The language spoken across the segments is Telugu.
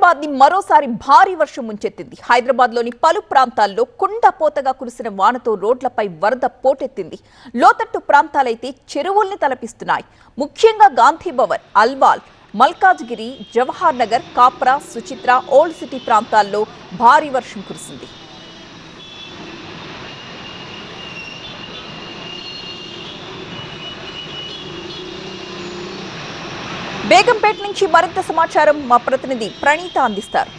హైదరాబాద్ ని మరోసారి భారీ వర్షం ముంచెత్తింది. హైదరాబాద్ లోని పలు ప్రాంతాల్లో కుండపోతగా కురిసిన వానతో రోడ్లపై వరద పోటెత్తింది. లోతట్టు ప్రాంతాలైతే చెరువుల్ని తలపిస్తున్నాయి. ముఖ్యంగా గాంధీ భవన్, అల్వాల్, మల్కాజ్గిరి, జవహర్ నగర్, కాప్రా, సుచిత్ర, ఓల్డ్ సిటీ ప్రాంతాల్లో భారీ వర్షం కురిసింది. బేగంపేట నుంచి మరింత సమాచారం మా ప్రతినిధి ప్రణీత అందిస్తారు.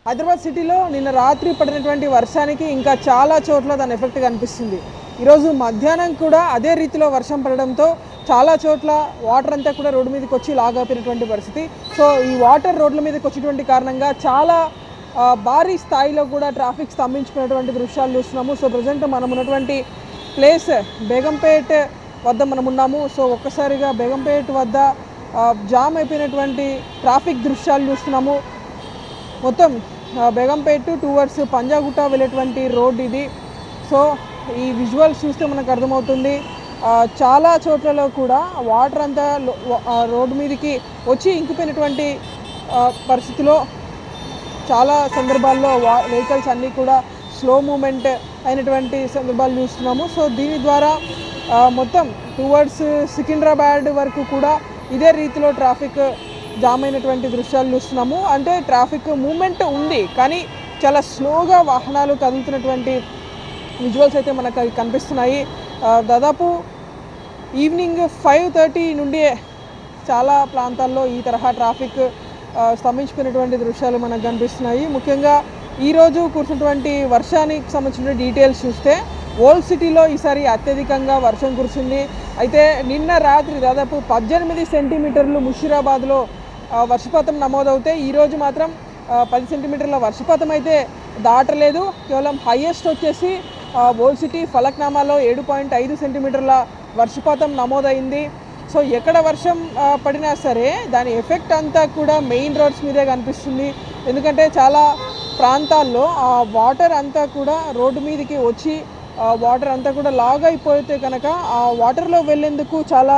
హైదరాబాద్ సిటీలో నిన్న రాత్రి పడినటువంటి వర్షానికి ఇంకా చాలా చోట్ల దాని ఎఫెక్ట్ కనిపిస్తుంది. ఈరోజు మధ్యాహ్నం కూడా అదే రీతిలో వర్షం పడడంతో చాలా చోట్ల వాటర్ అంతా కూడా రోడ్డు మీదకి వచ్చి లాగైపోయినటువంటి పరిస్థితి. సో ఈ వాటర్ రోడ్ల మీదకి వచ్చేటువంటి కారణంగా చాలా భారీ స్థాయిలో కూడా ట్రాఫిక్ స్తంభించుకున్నటువంటి దృశ్యాలు చూస్తున్నాము. సో ప్రజెంట్ మనం ఉన్నటువంటి ప్లేస్ బేగంపేట వద్ద మనం ఉన్నాము. సో ఒక్కసారిగా బేగంపేట వద్ద జామ్ అయిపోయినటువంటి ట్రాఫిక్ దృశ్యాలు చూస్తున్నాము. మొత్తం బేగంపేట టువర్డ్స్ పంజాగుట్ట వెళ్ళేటువంటి రోడ్ ఇది. సో ఈ విజువల్స్ చూస్తే మనకు అర్థమవుతుంది చాలా చోట్లలో కూడా వాటర్ అంతా రోడ్డు మీదకి వచ్చి ఇంకిపోయినటువంటి పరిస్థితిలో చాలా సందర్భాల్లో వెహికల్స్ అన్నీ కూడా స్లో మూమెంట్ అయినటువంటి సందర్భాలు చూస్తున్నాము. సో దీని ద్వారా మొత్తం టువర్డ్స్ సికింద్రాబాద్ వరకు కూడా ఇదే రీతిలో ట్రాఫిక్ జామ్ అయినటువంటి దృశ్యాలు చూస్తున్నాము. అంటే ట్రాఫిక్ మూమెంట్ ఉంది కానీ చాలా స్లోగా వాహనాలు కదులుతున్నటువంటి విజువల్స్ అయితే మనకు కనిపిస్తున్నాయి. దాదాపు ఈవినింగ్ 5:30 నుండి చాలా ప్రాంతాల్లో ఈ తరహా ట్రాఫిక్ స్తంభించుకున్నటువంటి దృశ్యాలు మనకు కనిపిస్తున్నాయి. ముఖ్యంగా ఈరోజు కురిసినటువంటి వర్షానికి సంబంధించిన డీటెయిల్స్ చూస్తే ఓల్డ్ సిటీలో ఈసారి అత్యధికంగా వర్షం కురిసింది. అయితే నిన్న రాత్రి దాదాపు 18 సెంటీమీటర్లు ముషీరాబాద్లో వర్షపాతం నమోదవుతే ఈరోజు మాత్రం 10 సెంటీమీటర్ల వర్షపాతం అయితే దాటలేదు. కేవలం హైయెస్ట్ వచ్చేసి ఓల్డ్ సిటీ ఫలక్నామాలో 7.5 సెంటీమీటర్ల వర్షపాతం నమోదైంది. సో ఎక్కడ వర్షం పడినా సరే దాని ఎఫెక్ట్ అంతా కూడా మెయిన్ రోడ్స్ మీదే కనిపిస్తుంది. ఎందుకంటే చాలా ప్రాంతాల్లో ఆ వాటర్ అంతా కూడా రోడ్డు మీదకి వచ్చి వాటర్ అంతా కూడా లాగ్ అయిపోతే కనుక ఆ వాటర్లో వెళ్ళేందుకు చాలా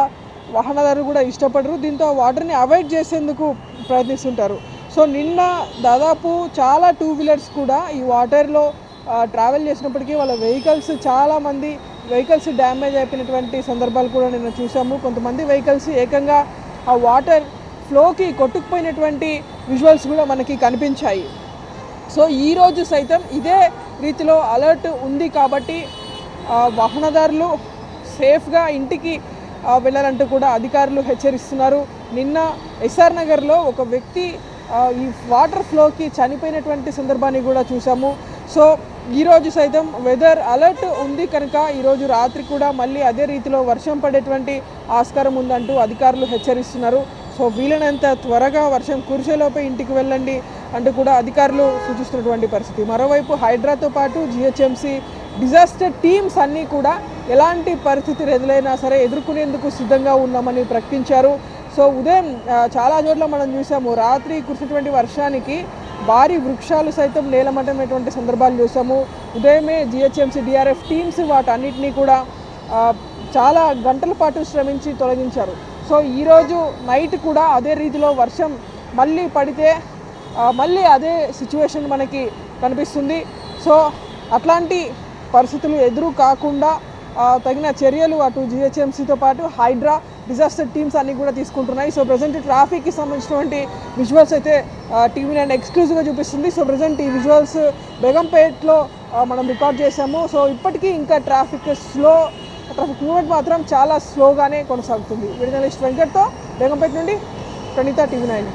వాహనదారులు కూడా ఇష్టపడరు. దీంతో వాటర్ని అవాయిడ్ చేసేందుకు ప్రయత్నిస్తుంటారు. సో నిన్న దాదాపు చాలా 2 వీలర్స్ కూడా ఈ వాటర్లో ట్రావెల్ చేసినప్పటికీ వాళ్ళ చాలామంది వెహికల్స్ డ్యామేజ్ అయిపోయినటువంటి సందర్భాలు కూడా నిన్న చూసాము. కొంతమంది వెహికల్స్ ఏకంగా ఆ వాటర్ ఫ్లోకి కొట్టుకుపోయినటువంటి విజువల్స్ కూడా మనకి కనిపించాయి. సో ఈరోజు సైతం ఇదే రీతిలో అలర్ట్ ఉంది కాబట్టి వాహనదారులు సేఫ్గా ఇంటికి వెళ్ళాలంటూ కూడా అధికారులు హెచ్చరిస్తున్నారు. నిన్న ఎస్ఆర్ నగర్లో ఒక వ్యక్తి ఈ వాటర్ ఫ్లోకి చనిపోయినటువంటి సందర్భాన్ని కూడా చూసాము. సో ఈరోజు సైతం వెదర్ అలర్ట్ ఉంది కనుక ఈరోజు రాత్రి కూడా మళ్ళీ అదే రీతిలో వర్షం పడేటువంటి ఆస్కారం ఉందంటూ అధికారులు హెచ్చరిస్తున్నారు. సో వీలైనంత త్వరగా వర్షం కురిసేలోపే ఇంటికి వెళ్ళండి అంటూ కూడా అధికారులు సూచిస్తున్నటువంటి పరిస్థితి. మరోవైపు హైడ్రాతో పాటు జిహెచ్ఎంసీ డిజాస్టర్ టీమ్స్ అన్నీ కూడా ఎలాంటి పరిస్థితులు ఎదురైనా సరే ఎదుర్కొనేందుకు సిద్ధంగా ఉన్నామని ప్రకటించారు. సో ఉదయం చాలా చోట్ల మనం చూసాము రాత్రి కురిసినటువంటి వర్షానికి భారీ వృక్షాలు సైతం నేలమట్టమైనటువంటి సందర్భాలు చూసాము. ఉదయమే జిహెచ్ఎంసీ డిఆర్ఎఫ్ టీమ్స్ వాటన్నిటినీ కూడా చాలా గంటల పాటు శ్రమించి తొలగించారు. సో ఈరోజు నైట్ కూడా అదే రీతిలో వర్షం మళ్ళీ పడితే మళ్ళీ అదే సిచ్యువేషన్ మనకి కనిపిస్తుంది. సో అట్లాంటి పరిస్థితులు ఎదురు కాకుండా తగిన చర్యలు అటు జిహెచ్ఎంసీతో పాటు హైడ్రా డిజాస్టర్ టీమ్స్ అన్నీ కూడా తీసుకుంటున్నాయి. సో ప్రజెంట్ ట్రాఫిక్కి సంబంధించినటువంటి విజువల్స్ అయితే TV9 ఎక్స్క్లూజివ్గా చూపిస్తుంది. సో ప్రజెంట్ ఈ విజువల్స్ బేగంపేటలో మనం రికార్డ్ చేసాము. సో ఇప్పటికీ ఇంకా ట్రాఫిక్ మూవ్మెంట్ మాత్రం చాలా స్లోగానే కొనసాగుతుంది. జర్నలిస్ట్ వెంకట్తో బేగంపేట నుండి ప్రణీత, TV9.